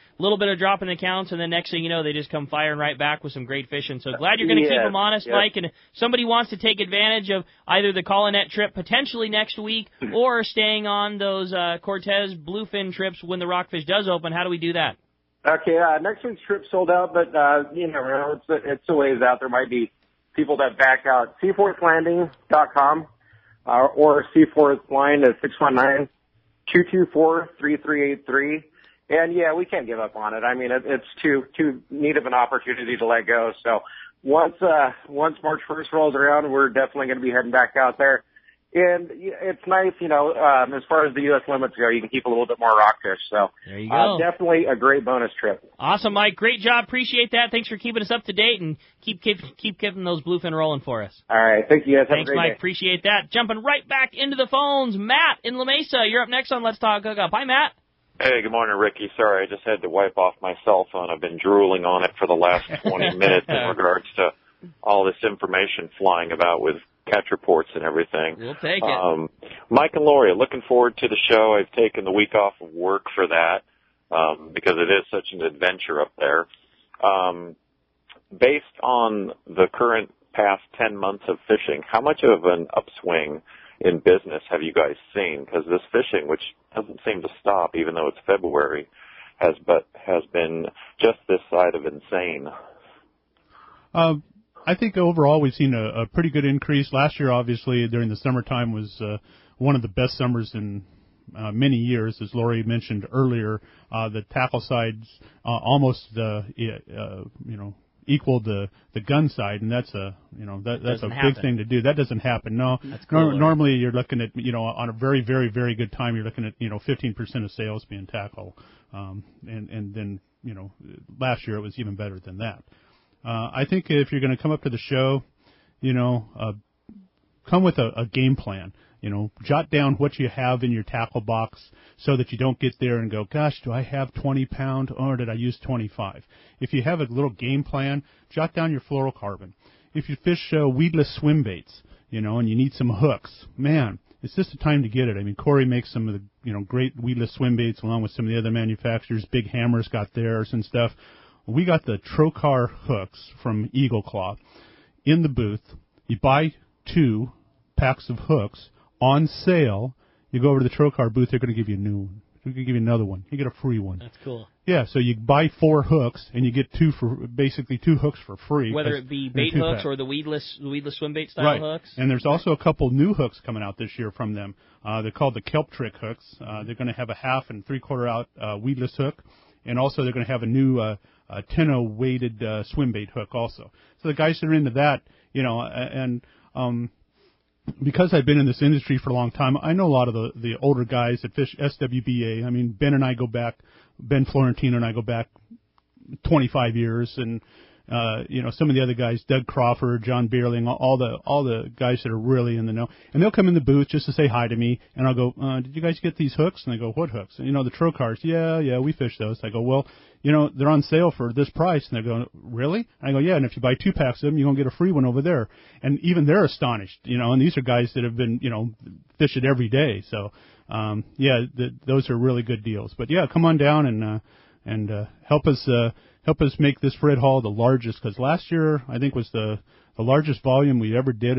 dropping the counts, and then next thing you know, they just come firing right back with some great fishing. So glad you're going to keep them honest, Mike. And if somebody wants to take advantage of either the Colonette trip potentially next week or staying on those Cortez bluefin trips when the rockfish does open, how do we do that? Okay, next week's trip sold out, but it's a ways out. There might be people that back out. Seaforthlanding.com or Seaforth line at 619-224-3383. And yeah, we can't give up on it. I mean, it's too neat of an opportunity to let go. So once March 1st rolls around, we're definitely going to be heading back out there. And it's nice, as far as the U.S. limits go, you can keep a little bit more rockfish. So there you go. Definitely a great bonus trip. Awesome, Mike. Great job. Appreciate that. Thanks for keeping us up to date and keep keeping those bluefin rolling for us. All right. Thank you guys. Thanks, Have a great Mike. day. Appreciate that. Jumping right back into the phones. Matt in La Mesa. You're up next on Let's Talk Hookup. Hi, Matt. Hey, good morning, Ricky. Sorry, I just had to wipe off my cell phone. I've been drooling on it for the last 20 minutes in regards to all this information flying about with catch reports and everything. We'll take it. Mike and Lori, looking forward to the show. I've taken the week off of work for that because it is such an adventure up there. Based on the current past 10 months of fishing, how much of an upswing in business have you guys seen? Because this fishing, which doesn't seem to stop even though it's February, has been just this side of insane. I think overall we've seen a pretty good increase. Last year, obviously, during the summertime was one of the best summers in many years. As Lori mentioned earlier, the tackle side's almost equal the gun side, and that's a that's a big thing to do. That doesn't happen. No, that's cool, normally you're looking at on a very very very good time you're looking at 15% of sales being tackle, and then last year it was even better than that. I think if you're going to come up to the show, come with a game plan. Jot down what you have in your tackle box so that you don't get there and go, gosh, do I have 20 pound or did I use 25? If you have a little game plan, jot down your fluorocarbon. If you fish weedless swim baits, and you need some hooks, man, it's just the time to get it. I mean, Corey makes some of the, great weedless swim baits along with some of the other manufacturers. Big Hammer's got theirs and stuff. We got the Trocar hooks from Eagle Claw in the booth. You buy 2 packs of hooks on sale. You go over to the Trocar booth, they're going to give you a new one. They're going to give you another one. You get a free one. That's cool. Yeah, so you buy 4 hooks, and you get 2 hooks for free. Whether it be bait hooks or the weedless swim bait style hooks. And there's also a couple new hooks coming out this year from them. They're called the Kelp Trick hooks. They're going to have a 1/2 and 3/4 out weedless hook, and also they're going to have a new Tenno weighted swim bait hook also. So the guys that are into that, because I've been in this industry for a long time, I know a lot of the older guys that fish SWBA. I mean, Ben Florentino and I go back 25 years, and some of the other guys, Doug Crawford, John Beerling, all the guys that are really in the know, and they'll come in the booth just to say hi to me, and I'll go, did you guys get these hooks? And they go, what hooks? And, the Trocars. Yeah, we fish those. I go, well, they're on sale for this price. And they're going, really? And I go, yeah, and if you buy 2 packs of them, you're going to get a free one over there. And even they're astonished, and these are guys that have been, fish it every day. So, those are really good deals. But yeah, come on down and help us make this Fred Hall the largest, because last year I think was the largest volume we ever did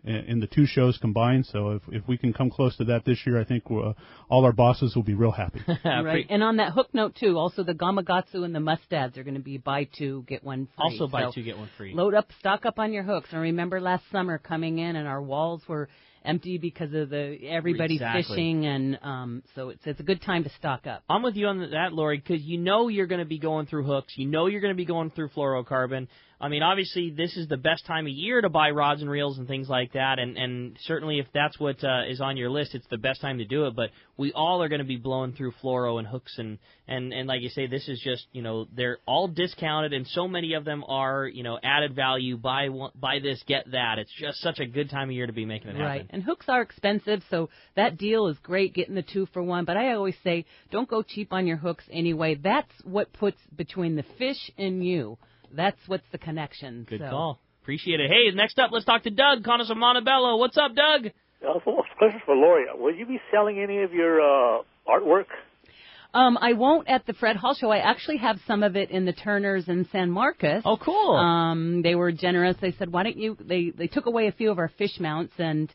in the 2 shows combined. So if we can come close to that this year, I think all our bosses will be real happy. Right. And on that hook note too, also the Gamakatsu and the Mustads are going to be buy 2 get 1 free. Also buy 2 get 1 free. Stock up on your hooks. And remember last summer coming in and our walls were empty because of everybody fishing, and so it's a good time to stock up. I'm with you on that, Lori, because you're going to be going through hooks. You're going to be going through fluorocarbon. I mean, obviously, this is the best time of year to buy rods and reels and things like that, and certainly if that's what is on your list, it's the best time to do it, but we all are going to be blowing through fluoro and hooks, and like you say, this is just, they're all discounted, and so many of them are, added value, buy this, get that. It's just such a good time of year to be making it happen. Right, and hooks are expensive, so that deal is great, getting the 2 for 1, but I always say, don't go cheap on your hooks anyway. That's what puts between the fish and you. That's what's the connection. Good call. Appreciate it. Hey, next up, let's talk to Doug, calling us from Montebello. What's up, Doug? Question for Lori. Will you be selling any of your artwork? I won't at the Fred Hall show. I actually have some of it in the Turners in San Marcos. Oh, cool. They were generous. They said, why don't you, they took away a few of our fish mounts, and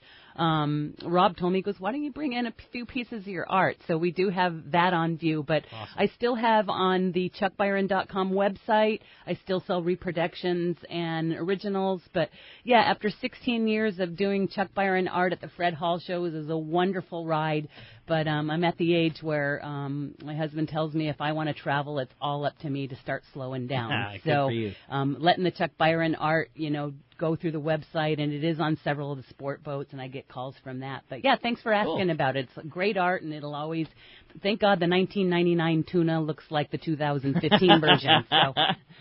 Rob told me, he goes, why don't you bring in a few pieces of your art? So we do have that on view, but awesome. I still have on the chuckbyron.com website, I still sell reproductions and originals, but yeah, after 16 years of doing Chuck Byron art at the Fred Hall shows, it was a wonderful ride, but I'm at the age where my husband tells me if I want to travel, it's all up to me to start slowing down. So letting the Chuck Byron art, go through the website, and it is on several of the sport boats, and I get calls from that. But yeah, thanks for asking about it. It's great art, and it'll always, thank God the 1999 tuna looks like the 2015 version. So.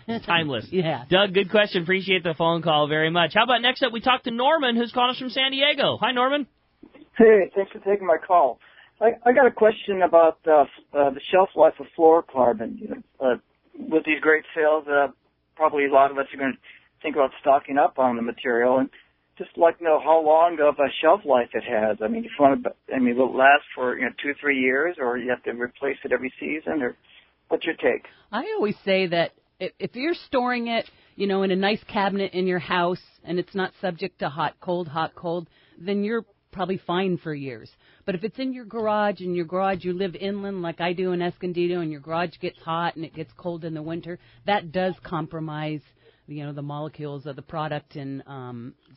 It's timeless. Yeah. Doug, good question. Appreciate the phone call very much. How about next up we talk to Norman, who's calling us from San Diego. Hi, Norman. Hey, thanks for taking my call. I got a question about the shelf life of fluorocarbon. With these great sales, probably a lot of us are going to think about stocking up on the material, and just like to know how long of a shelf life it has. I mean, will it last for 2-3 years, or you have to replace it every season, or what's your take? I always say that if you're storing it, in a nice cabinet in your house, and it's not subject to hot, cold, then you're probably fine for years. But if it's in your garage, you live inland like I do in Escondido, and your garage gets hot and it gets cold in the winter, that does compromise the molecules of the product, and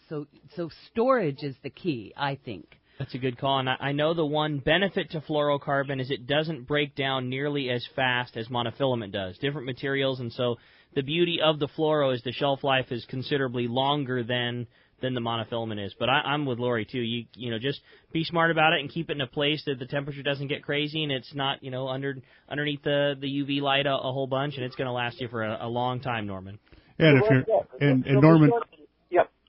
so storage is the key, I think. That's a good call, and I know the one benefit to fluorocarbon is it doesn't break down nearly as fast as monofilament does. Different materials, and so the beauty of the fluoro is the shelf life is considerably longer than the monofilament is. But I'm with Lori, too. You know, just be smart about it and keep it in a place that the temperature doesn't get crazy and it's not, you know, underneath the UV light a whole bunch, and it's going to last you for a long time, Norman. And if you're and Norman,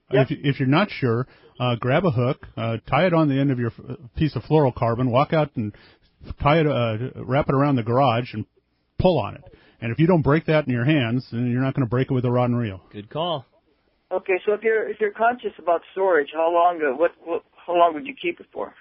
if you're not sure, grab a hook, tie it on the end of your piece of fluorocarbon, walk out and tie it, wrap it around the garage, and pull on it. And if you don't break that in your hands, then you're not going to break it with a rod and reel. Good call. Okay, so if you're conscious about storage, how long would you keep it for?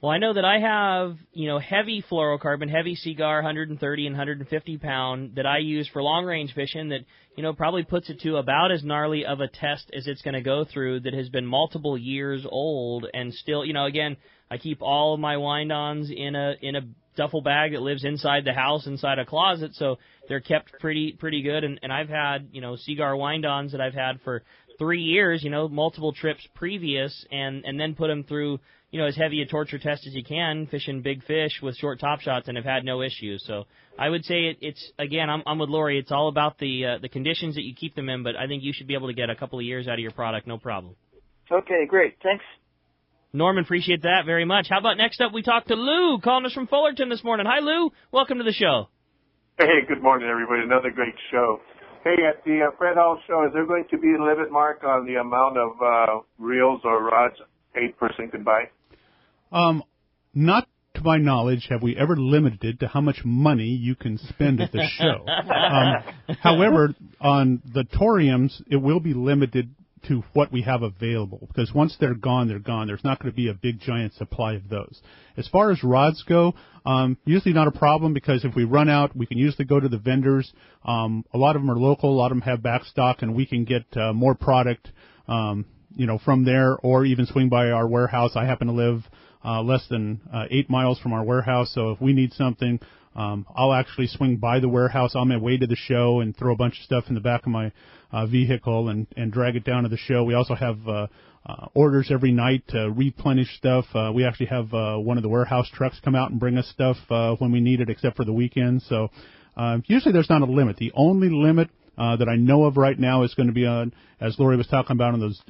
Well, I know that I have, you know, heavy fluorocarbon, heavy cigar, 130 and 150 pound that I use for long range fishing that, you know, probably puts it to about as gnarly of a test as it's going to go through, that has been multiple years old and still, you know, again, I keep all of my wind-ons in a duffel bag that lives inside the house, inside a closet, so they're kept pretty good. And I've had, you know, cigar wind-ons that I've had for 3 years, you know, multiple trips previous, and then put them through, you know, as heavy a torture test as you can, fishing big fish with short top shots, and have had no issues. So I would say it's again, I'm with Lori. It's all about the conditions that you keep them in, but I think you should be able to get a couple of years out of your product, no problem. Okay, great. Thanks. Norman, appreciate that very much. How about next up we talk to Lou, calling us from Fullerton this morning. Hi, Lou. Welcome to the show. Hey, good morning, everybody. Another great show. Hey, at the Fred Hall show, is there going to be a limit, Mark, on the amount of reels or rods a person can buy? Not to my knowledge have we ever limited to how much money you can spend at the show. However, on the toriums, it will be limited to what we have available, because once they're gone, they're gone. There's not going to be a big, giant supply of those. As far as rods go, usually not a problem, because if we run out, we can usually go to the vendors. A lot of them are local. A lot of them have back stock, and we can get more product, you know, from there, or even swing by our warehouse. I happen to live less than 8 miles from our warehouse, so if we need something, I'll actually swing by the warehouse on my way to the show and throw a bunch of stuff in the back of my vehicle and drag it down to the show. We also have orders every night to replenish stuff. We actually have one of the warehouse trucks come out and bring us stuff when we need it, except for the weekends. So usually there's not a limit. The only limit that I know of right now is going to be on, as Lori was talking about, on those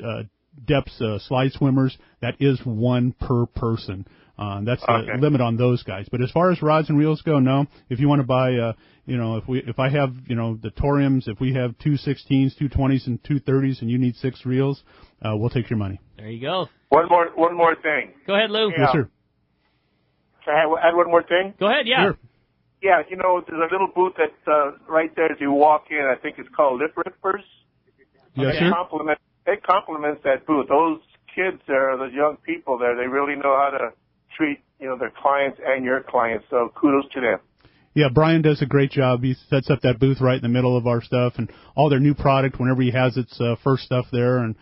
depths slide swimmers. That is one per person. That's the limit on those guys. But as far as rods and reels go, no. If you want to buy, you know, if I have, you know, the toriums, if we have 2 16s, 2 20s, and 2 30s, and you need 6 reels, we'll take your money. There you go. One more thing. Go ahead, Lou. Yes, sir. Can I add one more thing? Go ahead, yeah. Sure. Yeah, you know, there's a little booth that's right there as you walk in. I think it's called Lip Rippers. Yes, sir. It compliments that booth. Those kids there, those young people there, they really know how to treat, you know, their clients and your clients. So kudos to them. Yeah, Brian does a great job. He sets up that booth right in the middle of our stuff and all their new product whenever he has its first stuff there. And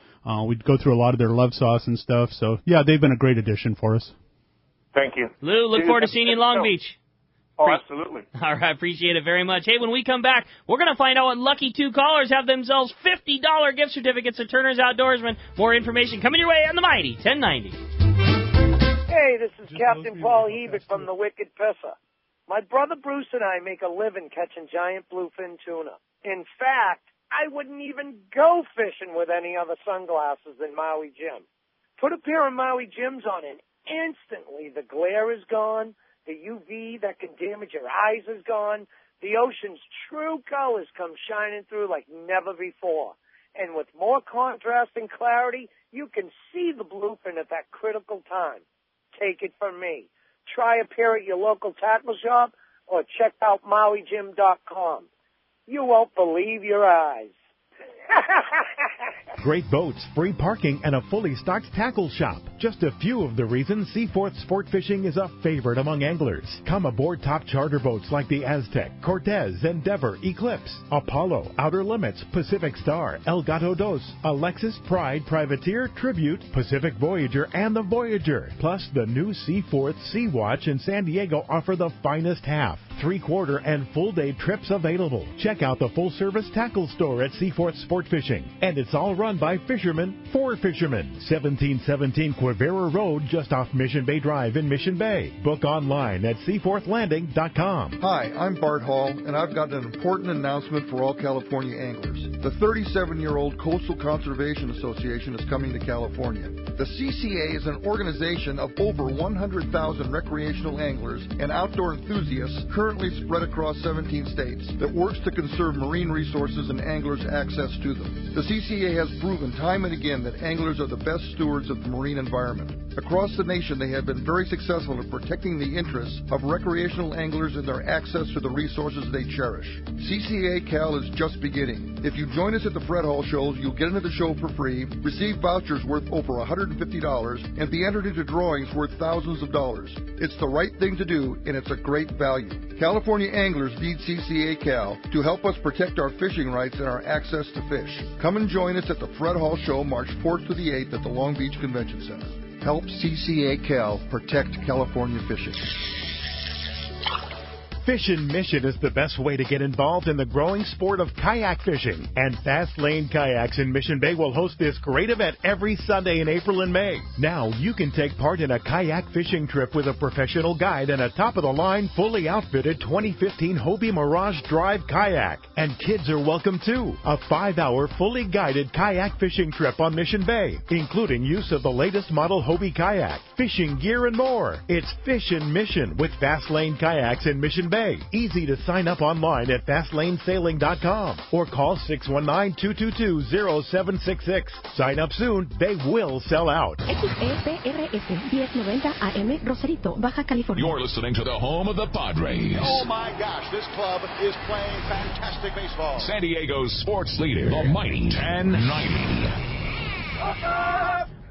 we'd go through a lot of their love sauce and stuff. So, yeah, they've been a great addition for us. Thank you. Lou, look forward to seeing you in Long Beach. Oh, absolutely. All right, appreciate it very much. Hey, when we come back, we're going to find out what lucky 2 callers have themselves $50 gift certificates at Turner's Outdoorsman. More information coming your way on the Mighty 1090. Hey, this is Captain Paul Hebert from the Wicked Pisser. My brother Bruce and I make a living catching giant bluefin tuna. In fact, I wouldn't even go fishing with any other sunglasses than Maui Jim. Put a pair of Maui Jims on and instantly the glare is gone, the UV that can damage your eyes is gone, the ocean's true colors come shining through like never before. And with more contrast and clarity, you can see the bluefin at that critical time. Take it from me. Try a pair at your local tackle shop or check out MauiJim.com. You won't believe your eyes. Great boats, free parking, and a fully stocked tackle shop. Just a few of the reasons Seaforth Sport Fishing is a favorite among anglers. Come aboard top charter boats like the Aztec, Cortez, Endeavor, Eclipse, Apollo, Outer Limits, Pacific Star, El Gato Dos, Alexis, Pride, Privateer, Tribute, Pacific Voyager, and the Voyager. Plus, the new Seaforth Sea Watch in San Diego offer the finest half. 3-quarter, and full-day trips available. Check out the full-service tackle store at Seaforth Sport Fishing. And it's all run by fishermen for fishermen. 1717 Quivira Road, just off Mission Bay Drive in Mission Bay. Book online at seaforthlanding.com. Hi, I'm Bart Hall, and I've got an important announcement for all California anglers. The 37-year-old Coastal Conservation Association is coming to California. The CCA is an organization of over 100,000 recreational anglers and outdoor enthusiasts currently spread across 17 states that works to conserve marine resources and anglers' access to them. The CCA has proven time and again that anglers are the best stewards of the marine environment. Across the nation, they have been very successful in protecting the interests of recreational anglers and their access to the resources they cherish. CCA Cal is just beginning. If you join us at the Fred Hall shows, you'll get into the show for free, receive vouchers worth over $150, and be entered into drawings worth thousands of dollars. It's the right thing to do, and it's a great value. California anglers need CCA Cal to help us protect our fishing rights and our access to fish. Come and join us at the Fred Hall Show March 4th to the 8th at the Long Beach Convention Center. Help CCA Cal protect California fishing. Fishin' Mission is the best way to get involved in the growing sport of kayak fishing. And Fast Lane Kayaks in Mission Bay will host this great event every Sunday in April and May. Now you can take part in a kayak fishing trip with a professional guide and a top-of-the-line, fully outfitted 2015 Hobie Mirage Drive kayak. And kids are welcome too. A 5-hour, fully guided kayak fishing trip on Mission Bay, including use of the latest model Hobie kayak, fishing gear, and more. It's Fishin' Mission with Fast Lane Kayaks in Mission Bay. Easy to sign up online at fastlanesailing.com or call 619-222-0766. Sign up soon. They will sell out. XEPRS 1090 AM Rosarito, Baja California. You're listening to the home of the Padres. Oh my gosh, this club is playing fantastic baseball. San Diego's sports leader, the mighty 1090.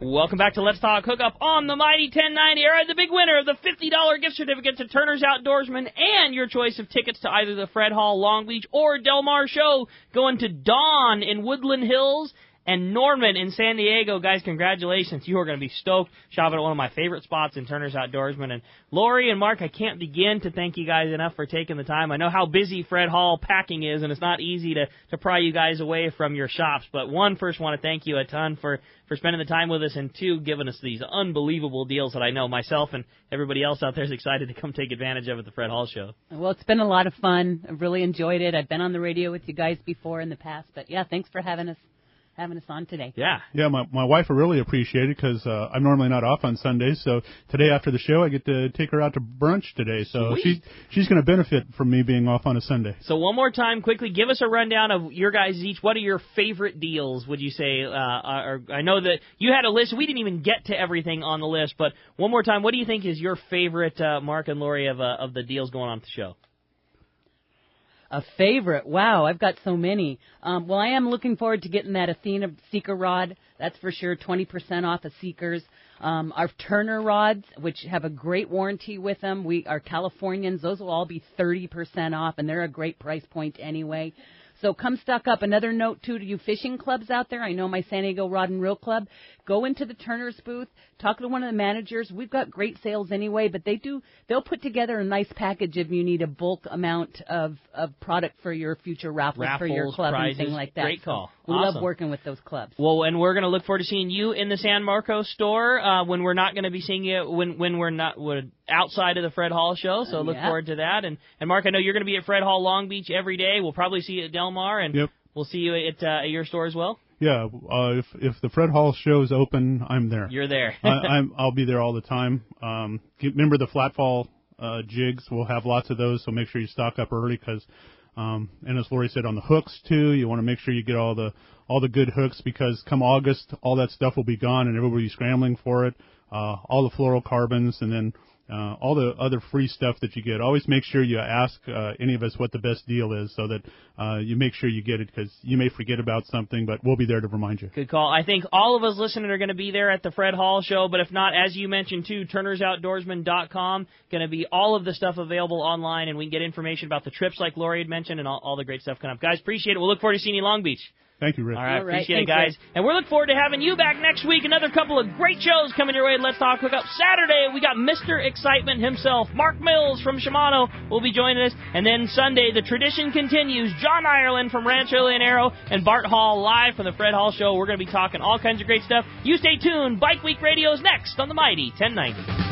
Welcome back to Let's Talk Hookup on the Mighty 1090. All right, the big winner of the $50 gift certificate to Turner's Outdoorsman and your choice of tickets to either the Fred Hall Long Beach or Del Mar show going to Dawn in Woodland Hills and Norman in San Diego. Guys, congratulations. You are going to be stoked shopping at one of my favorite spots in Turner's Outdoorsman. And Lori and Mark, I can't begin to thank you guys enough for taking the time. I know how busy Fred Hall packing is, and it's not easy to pry you guys away from your shops. But one, first want to thank you a ton for spending the time with us, and two, giving us these unbelievable deals that I know myself and everybody else out there is excited to come take advantage of at the Fred Hall show. Well, it's been a lot of fun. I've really enjoyed it. I've been on the radio with you guys before in the past. But, yeah, thanks for having us on today. Yeah, my wife will really appreciate it because I'm normally not off on Sundays, so today after the show I get to take her out to brunch today, so she's going to benefit from me being off on a Sunday. So one more time, quickly, give us a rundown of your guys each. What are your favorite deals, would you say? I know that you had a list. We didn't even get to everything on the list, but one more time, what do you think is your favorite, Mark and Lori, of the deals going on at the show? A favorite. Wow, I've got so many. Well, I am looking forward to getting that Athena Seeker rod. That's for sure, 20% off of Seekers. Our Turner rods, which have a great warranty with them. Our Californians, those will all be 30% off, and they're a great price point anyway. So come stock up. Another note, too, to you fishing clubs out there. I know my San Diego Rod and Reel Club. Go into the Turner's booth. Talk to one of the managers. We've got great sales anyway, but they'll put together a nice package if you need a bulk amount of product for your future raffles for your club, prizes, and things like that. Great call. We awesome. love working with those clubs. Well, and we're going to look forward to seeing you in the San Marcos store when we're not going to be seeing you when we're outside of the Fred Hall show. So look forward to that. And Mark, I know you're going to be at Fred Hall Long Beach every day. We'll probably see you at Del Mar, and we'll see you at your store as well. Yeah, if the Fred Hall show is open, I'm there. You're there. I'll be there all the time. Remember the flat fall jigs? We'll have lots of those, so make sure you stock up early because, and as Lori said, on the hooks too, you want to make sure you get all the good hooks because come August, all that stuff will be gone and everybody will be scrambling for it. All the fluorocarbons and then all the other free stuff that you get. Always make sure you ask any of us what the best deal is so that you make sure you get it because you may forget about something, but we'll be there to remind you. Good call. I think all of us listening are going to be there at the Fred Hall show, but if not, as you mentioned too, turnersoutdoorsman.com, going to be all of the stuff available online, and we can get information about the trips like Lori had mentioned and all the great stuff coming up. Guys, appreciate it. We'll look forward to seeing you in Long Beach. Thank you, Rick. All right, appreciate it, thanks, guys. And we're looking forward to having you back next week. Another couple of great shows coming your way. Let's Talk Hookup. Saturday, we got Mr. Excitement himself, Mark Mills from Shimano, will be joining us. And then Sunday, the tradition continues. John Ireland from Rancho Leonero and Bart Hall live from the Fred Hall Show. We're going to be talking all kinds of great stuff. You stay tuned. Bike Week Radio is next on the Mighty 1090.